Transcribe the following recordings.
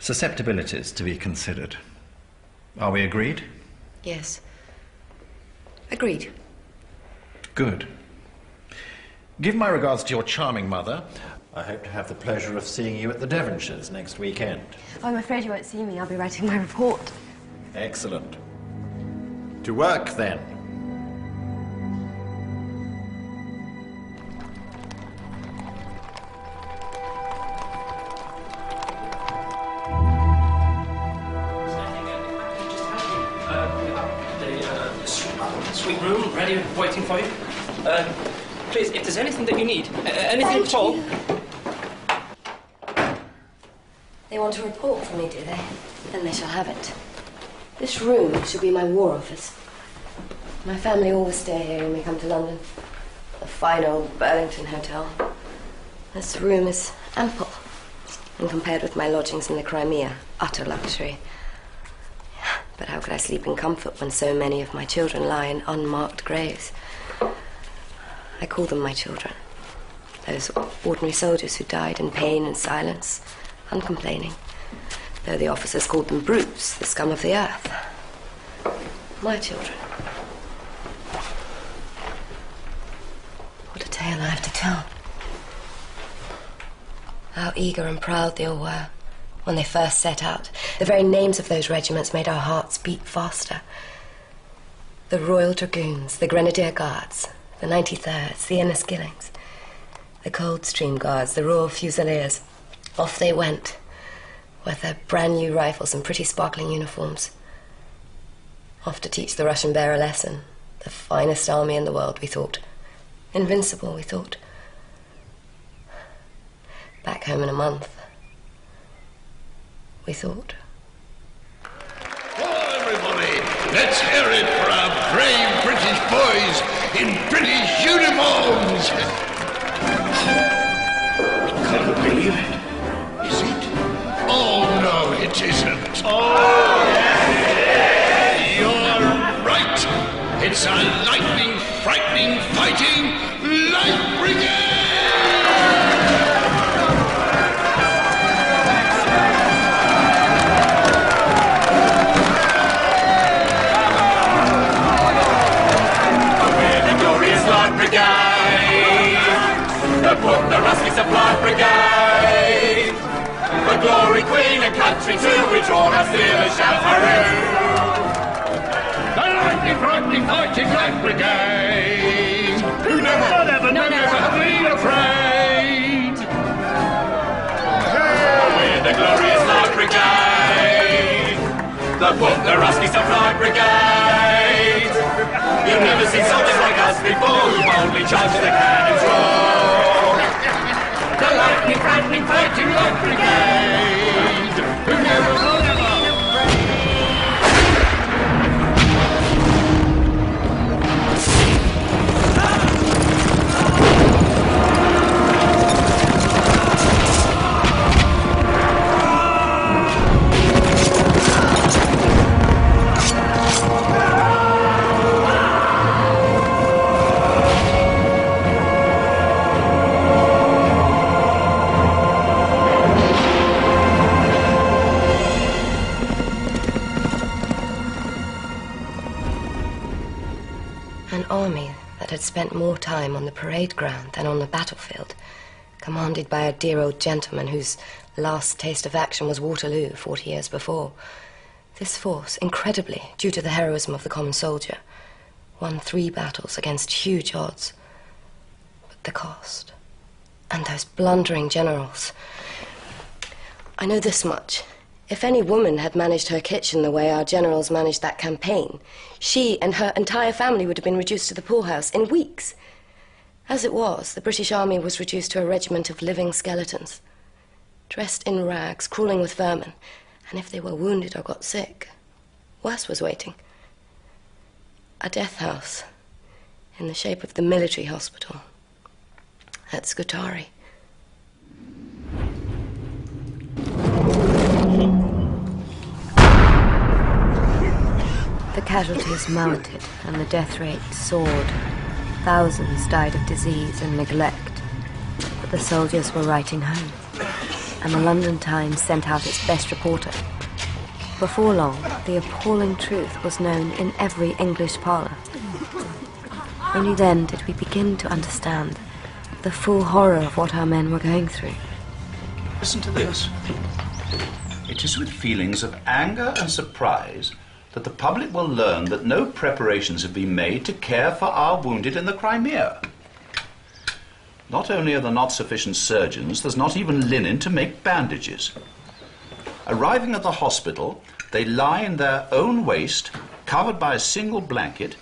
Susceptibilities to be considered. Are we agreed? Yes. Agreed. Good. Give my regards to your charming mother. I hope to have the pleasure of seeing you at the Devonshires next weekend. Oh, I'm afraid you won't see me. I'll be writing my report. Excellent. To work, then. Suite room, ready, waiting for you. Please, if there's anything that you need, anything at all. They want a report from me, do they? Then they shall have it. This room should be my war office. My family always stay here when we come to London. The fine old Burlington Hotel. This room is ample, and compared with my lodgings in the Crimea, utter luxury. But how could I sleep in comfort when so many of my children lie in unmarked graves? I call them my children. Those ordinary soldiers who died in pain and silence, uncomplaining, though the officers called them brutes, the scum of the earth. My children. What a tale I have to tell. How eager and proud they all were when they first set out. The very names of those regiments made our hearts beat faster. The Royal Dragoons, the Grenadier Guards, the 93rds, the Inniskillings, the Coldstream Guards, the Royal Fusiliers. Off they went, with their brand new rifles and pretty sparkling uniforms. Off to teach the Russian bear a lesson. The finest army in the world, we thought. Invincible, we thought. Back home in a month, we thought. Oh, everybody, let's hear it for our brave British boys in British uniforms! I can't believe it. Is it? Oh, no, it isn't. Oh, yes, you're right. It's a lightning, frightening, fighting Light Brigade! Put the Rusty Supply Brigade, the glory queen and country too, which all our steelers shall hurrah. The lightning, frightening, fighting Light Brigade, who never been afraid. We're the glorious Light Brigade, the Rusty Supply Brigade. You've never seen soldiers like us before, who boldly charge the cannons roar. The lightning, frightening, fighting Light Brigade, who never. Had spent more time on the parade ground than on the battlefield, commanded by a dear old gentleman whose last taste of action was Waterloo 40 years before. This force, incredibly, due to the heroism of the common soldier, won 3 battles against huge odds. But the cost, and those blundering generals. I know this much. If any woman had managed her kitchen the way our generals managed that campaign, she and her entire family would have been reduced to the poorhouse in weeks. As it was, the British Army was reduced to a regiment of living skeletons, dressed in rags, crawling with vermin, and if they were wounded or got sick, worse was waiting. A death house in the shape of the military hospital at Scutari. The casualties mounted and the death rate soared. Thousands died of disease and neglect, but the soldiers were writing home. and the London Times sent out its best reporter. Before long, the appalling truth was known in every English parlour. Only then did we begin to understand the full horror of what our men were going through. Listen to this. It is with feelings of anger and surprise that the public will learn that no preparations have been made to care for our wounded in the Crimea. Not only are there not sufficient surgeons, there's not even linen to make bandages. Arriving at the hospital, they lie in their own waste, covered by a single blanket,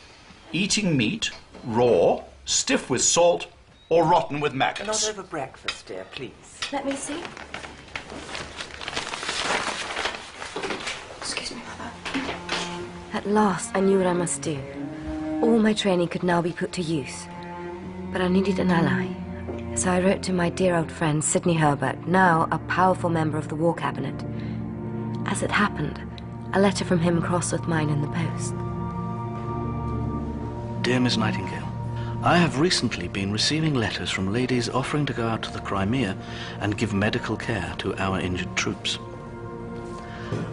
eating meat, raw, stiff with salt, or rotten with maggots. Not over breakfast, dear, please. Let me see. Excuse me, Mother. At last, I knew what I must do. All my training could now be put to use. But I needed an ally. So I wrote to my dear old friend, Sidney Herbert, now a powerful member of the War Cabinet. As it happened, a letter from him crossed with mine in the post. Dear Miss Nightingale, I have recently been receiving letters from ladies offering to go out to the Crimea and give medical care to our injured troops.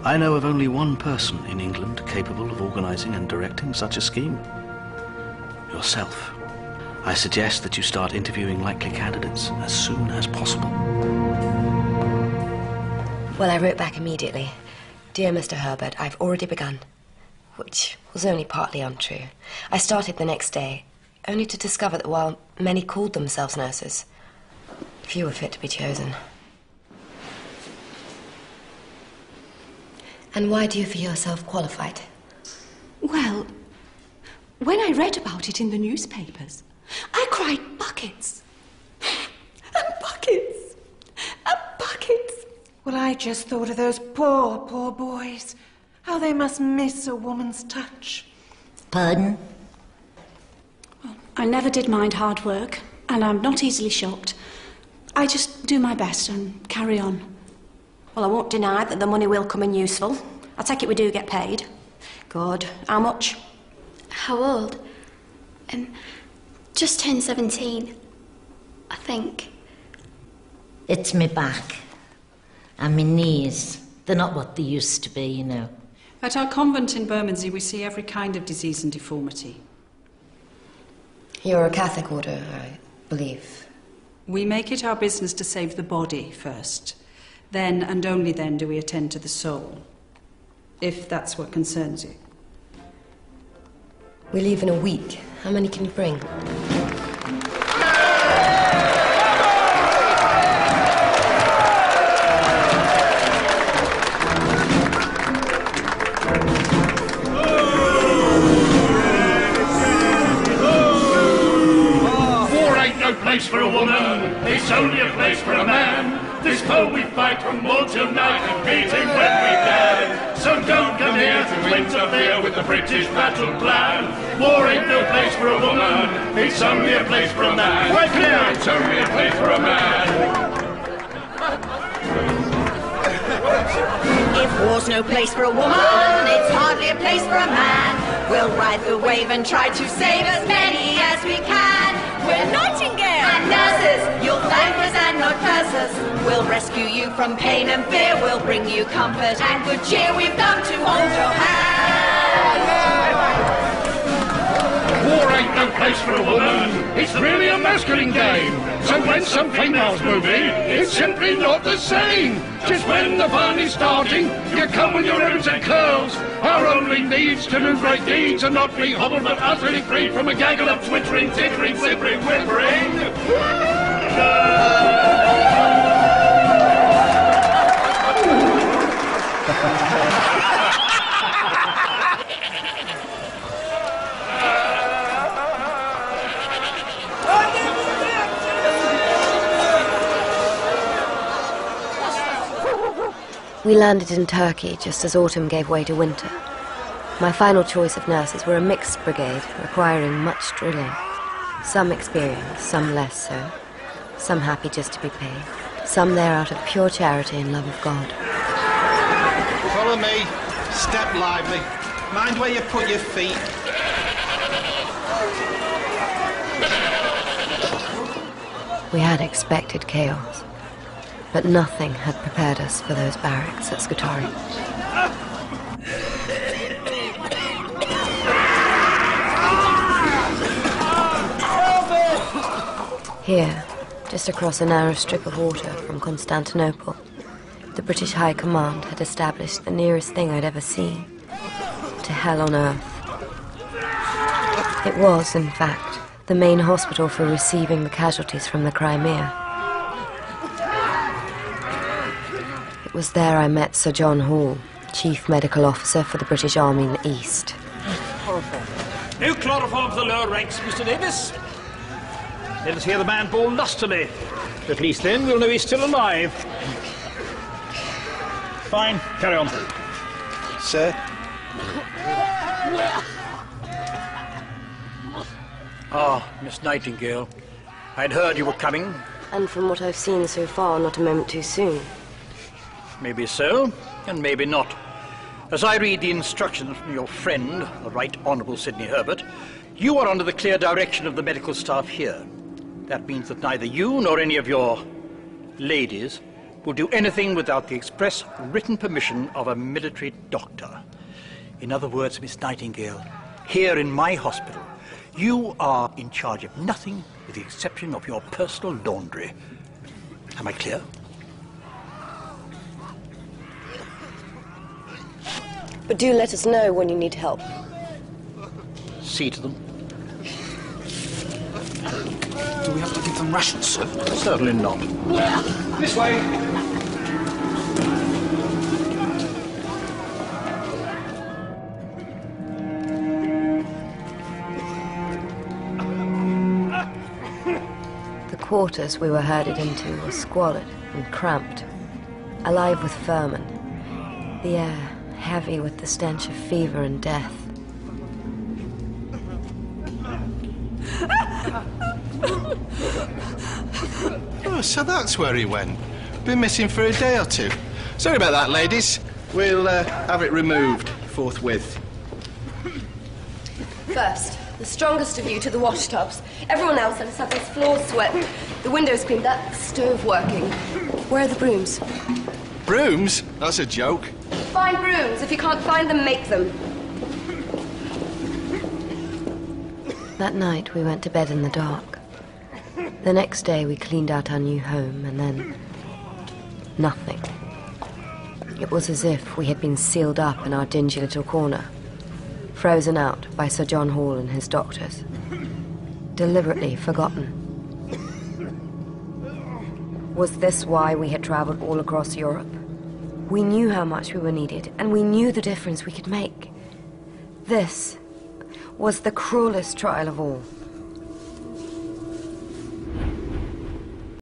I know of only one person in England capable of organizing and directing such a scheme. Yourself. I suggest that you start interviewing likely candidates as soon as possible. Well, I wrote back immediately. Dear Mr. Herbert, I've already begun. Which was only partly untrue. I started the next day, only to discover that while many called themselves nurses, few were fit to be chosen. And why do you feel yourself qualified? Well, when I read about it in the newspapers, I cried buckets. And buckets. And buckets. Well, I just thought of those poor, poor boys. How they must miss a woman's touch. Pardon? Well, I never did mind hard work, and I'm not easily shocked. I just do my best and carry on. Well, I won't deny that the money will come in useful. I take it we do get paid. Good. How much? How old? Just turned 17, I think. It's me back. And me knees. They're not what they used to be, you know. At our convent in Bermondsey, we see every kind of disease and deformity. You're a Catholic order, I believe. We make it our business to save the body first. Then, and only then, do we attend to the soul. If that's what concerns you. We leave in a week. How many can you bring? War ain't no place for a woman, it's only a place for a man. This foe we fight from morn till night and beat him when we can. So don't come here to interfere with the British battle plan. War ain't no place for a woman, it's only a place for a man. Right clear! It's only a place for a man. If war's no place for a woman, it's hardly a place for a man. We'll ride the wave and try to save as many as we can. We're Nightingale and nurses. You'll thank us and not curse us. We'll rescue you from pain and fear. We'll bring you comfort and good cheer. We've come to hold your hand. War ain't no place for a woman, it's really a masculine game. So when some females move in, it's simply not the same. Just when the fun is starting, you come with your ribbons and curls. Our only needs to do great deeds and not be hobbled but utterly free from a gaggle of twittering, tittering, whimpering, whimpering. We landed in Turkey just as autumn gave way to winter. My final choice of nurses were a mixed brigade requiring much drilling. Some experienced, some less so. Some happy just to be paid. Some there out of pure charity and love of God. Follow me. Step lively. Mind where you put your feet. We had expected chaos. But nothing had prepared us for those barracks at Scutari. Here, just across a narrow strip of water from Constantinople, the British High Command had established the nearest thing I'd ever seen to hell on earth. It was, in fact, the main hospital for receiving the casualties from the Crimea. It was there I met Sir John Hall, Chief Medical Officer for the British Army in the East. No chloroform for the lower ranks, Mr. Davis. Let us hear the man bawl lustily. At least then we'll know he's still alive. Fine, carry on. Sir? Ah, Miss Nightingale. I'd heard you were coming. And from what I've seen so far, not a moment too soon. Maybe so, and maybe not. As I read the instructions from your friend, the Right Honourable Sidney Herbert, you are under the clear direction of the medical staff here. That means that neither you nor any of your ladies will do anything without the express written permission of a military doctor. In other words, Miss Nightingale, here in my hospital, you are in charge of nothing with the exception of your personal laundry. Am I clear? But do let us know when you need help. See to them. Do we have to give them rations, sir? Certainly not. This way. The quarters we were herded into were squalid and cramped, alive with vermin, the air heavy with the stench of fever and death. Oh, so that's where he went. Been missing for a day or two. Sorry about that, ladies. We'll have it removed forthwith. First, the strongest of you to the wash tubs. Everyone else, let us have those floors swept, the windows cleaned, that stove working. Where are the brooms? Brooms? That's a joke. Find brooms. If you can't find them, make them. That night, we went to bed in the dark. The next day, we cleaned out our new home, and then nothing. It was as if we had been sealed up in our dingy little corner, frozen out by Sir John Hall and his doctors, deliberately forgotten. Was this why we had traveled all across Europe? We knew how much we were needed, and we knew the difference we could make. This was the cruelest trial of all.